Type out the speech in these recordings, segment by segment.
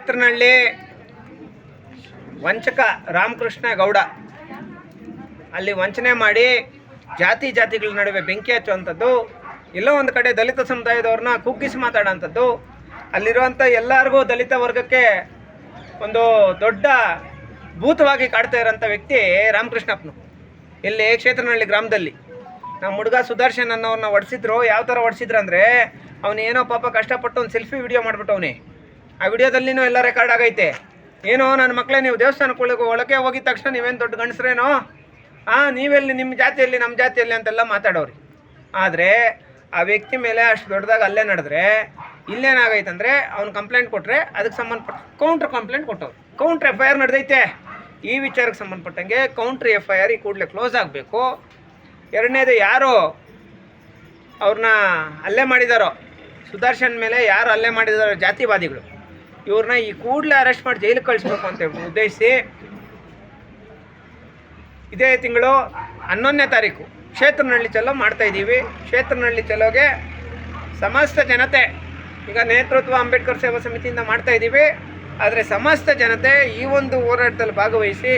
ಕ್ಷೇತ್ರನಹಳ್ಳಿ ವಂಚಕ ರಾಮಕೃಷ್ಣ ಗೌಡ ಅಲ್ಲಿ ವಂಚನೆ ಮಾಡಿ ಜಾತಿಗಳ ನಡುವೆ ಬೆಂಕಿ ಹಚ್ಚುವಂಥದ್ದು, ಎಲ್ಲೋ ಒಂದು ಕಡೆ ದಲಿತ ಸಮುದಾಯದವ್ರನ್ನ ಕುಗ್ಗಿಸಿ ಮಾತಾಡೋಂಥದ್ದು, ಅಲ್ಲಿರುವಂಥ ಎಲ್ಲರಿಗೂ ದಲಿತ ವರ್ಗಕ್ಕೆ ಒಂದು ದೊಡ್ಡ ಭೂತವಾಗಿ ಕಾಡ್ತಾ ಇರೋಂಥ ವ್ಯಕ್ತಿ ರಾಮಕೃಷ್ಣಪ್ಪನು. ಇಲ್ಲಿ ಕ್ಷೇತ್ರನಹಳ್ಳಿ ಗ್ರಾಮದಲ್ಲಿ ನಮ್ಮ ಹುಡುಗ ಸುದರ್ಶನ್ ಅನ್ನೋರನ್ನ ಹೊಡ್ಸಿದ್ರು. ಯಾವ ಥರ ಹೊಡ್ಸಿದ್ರು ಅಂದರೆ, ಅವನೇನೋ ಪಾಪ ಕಷ್ಟಪಟ್ಟು ಒಂದು ಸೆಲ್ಫಿ ವಿಡಿಯೋ ಮಾಡಿಬಿಟ್ಟವನೇ. ಆ ವಿಡಿಯೋದಲ್ಲಿನೂ ಎಲ್ಲ ರೆಕಾರ್ಡ್ ಆಗೈತೆ. ಏನೋ ನನ್ನ ಮಕ್ಕಳೇ, ನೀವು ದೇವಸ್ಥಾನಕ್ಕೆ ಒಳಗೆ ಹೋಗಿದ ತಕ್ಷಣ ನೀವೇನು ದೊಡ್ಡ ಗಂಡಸ್ರೇನೋ, ನೀವೆಲ್ಲಿ ನಿಮ್ಮ ಜಾತಿಯಲ್ಲಿ ನಮ್ಮ ಜಾತಿಯಲ್ಲಿ ಅಂತೆಲ್ಲ ಮಾತಾಡೋರಿ. ಆದರೆ ಆ ವ್ಯಕ್ತಿ ಮೇಲೆ ಅಷ್ಟು ದೊಡ್ಡದಾಗಿ ಅಲ್ಲೇ ನಡೆದ್ರೆ ಇಲ್ಲೇನಾಗೈತಂದರೆ, ಅವ್ನು ಕಂಪ್ಲೇಂಟ್ ಕೊಟ್ಟರೆ ಅದಕ್ಕೆ ಸಂಬಂಧಪಟ್ಟ ಕೌಂಟ್ರ್ ಕಂಪ್ಲೇಂಟ್ ಕೊಟ್ಟವ್ರು. ಕೌಂಟ್ರ್ FIR ನಡೆದೈತೆ. ಈ ವಿಚಾರಕ್ಕೆ ಸಂಬಂಧಪಟ್ಟಂಗೆ ಕೌಂಟ್ರ್ FIR ಈ ಕೂಡಲೇ ಕ್ಲೋಸ್ ಆಗಬೇಕು. ಎರಡನೇದು, ಯಾರು ಅವ್ರನ್ನ ಹಲ್ಲೆ ಮಾಡಿದಾರೋ, ಸುದರ್ಶನ್ ಮೇಲೆ ಯಾರು ಹಲ್ಲೆ ಮಾಡಿದಾರೋ ಜಾತಿವಾದಿಗಳು, ಇವ್ರನ್ನ ಈ ಕೂಡಲೇ ಅರೆಸ್ಟ್ ಮಾಡಿ ಜೈಲಿಗೆ ಕಳಿಸ್ಬೇಕು ಅಂತ ಉದ್ದೇಶಿಸಿ ಇದೇ ತಿಂಗಳು 11ನೇ ತಾರೀಕು ಕ್ಷೇತ್ರನಹಳ್ಳಿ ಚಲೋ ಮಾಡ್ತಾಯಿದ್ದೀವಿ. ಕ್ಷೇತ್ರನಹಳ್ಳಿ ಚಲೋಗೆ ಸಮಸ್ತ ಜನತೆ, ಈಗ ನೇತೃತ್ವ ಅಂಬೇಡ್ಕರ್ ಸೇವಾ ಸಮಿತಿಯಿಂದ ಮಾಡ್ತಾಯಿದ್ದೀವಿ. ಆದರೆ ಸಮಸ್ತ ಜನತೆ ಈ ಒಂದು ಹೋರಾಟದಲ್ಲಿ ಭಾಗವಹಿಸಿ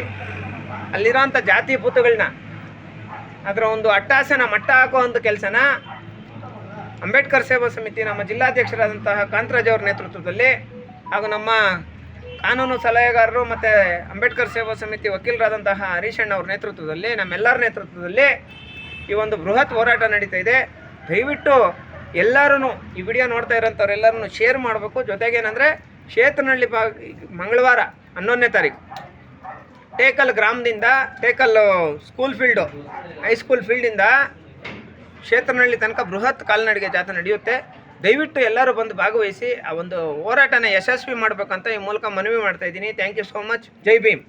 ಅಲ್ಲಿರೋಂಥ ಜಾತಿ ಭೂತಗಳನ್ನ, ಅದರ ಒಂದು ಅಟ್ಟಹಾಸನ ಮಟ್ಟ ಹಾಕೋ ಒಂದು ಕೆಲಸನ ಅಂಬೇಡ್ಕರ್ ಸೇವಾ ಸಮಿತಿ ನಮ್ಮ ಜಿಲ್ಲಾಧ್ಯಕ್ಷರಾದಂತಹ ಕಾಂತರಾಜ್ ಅವ್ರ ನೇತೃತ್ವದಲ್ಲಿ, ಹಾಗೂ ನಮ್ಮ ಕಾನೂನು ಸಲಹೆಗಾರರು ಮತ್ತು ಅಂಬೇಡ್ಕರ್ ಸೇವಾ ಸಮಿತಿ ವಕೀಲರಾದಂತಹ ಹರೀಶ್ ಅಣ್ಣ ಅವ್ರ ನೇತೃತ್ವದಲ್ಲಿ, ನಮ್ಮೆಲ್ಲರ ನೇತೃತ್ವದಲ್ಲಿ ಈ ಒಂದು ಬೃಹತ್ ಹೋರಾಟ ನಡೀತಾ ಇದೆ. ದಯವಿಟ್ಟು ಎಲ್ಲರೂ ಈ ವಿಡಿಯೋ ನೋಡ್ತಾ ಇರೋಂಥವ್ರೆಲ್ಲರೂ ಶೇರ್ ಮಾಡಬೇಕು. ಜೊತೆಗೇನೆಂದರೆ, ಕ್ಷೇತ್ರನಹಳ್ಳಿ ಮಂಗಳವಾರ 11ನೇ ತಾರೀಕು ಟೇಕಲ್ ಗ್ರಾಮದಿಂದ, ಟೇಕಲ್ ಸ್ಕೂಲ್ ಫೀಲ್ಡು, ಹೈಸ್ಕೂಲ್ ಫೀಲ್ಡಿಂದ ಕ್ಷೇತ್ರನಹಳ್ಳಿ ತನಕ ಬೃಹತ್ ಕಾಲ್ನಡಿಗೆ ಜಾಥಾ ನಡೆಯುತ್ತೆ. ದಯವಿಟ್ಟು ಎಲ್ಲರೂ ಬಂದು ಭಾಗವಹಿಸಿ ಆ ಒಂದು ಹೋರಾಟನ ಯಶಸ್ವಿ ಮಾಡಬೇಕಂತ ಈ ಮೂಲಕ ಮನವಿ ಮಾಡ್ತಾ ಇದ್ದೀನಿ. Thank you so much. Jai Bhim.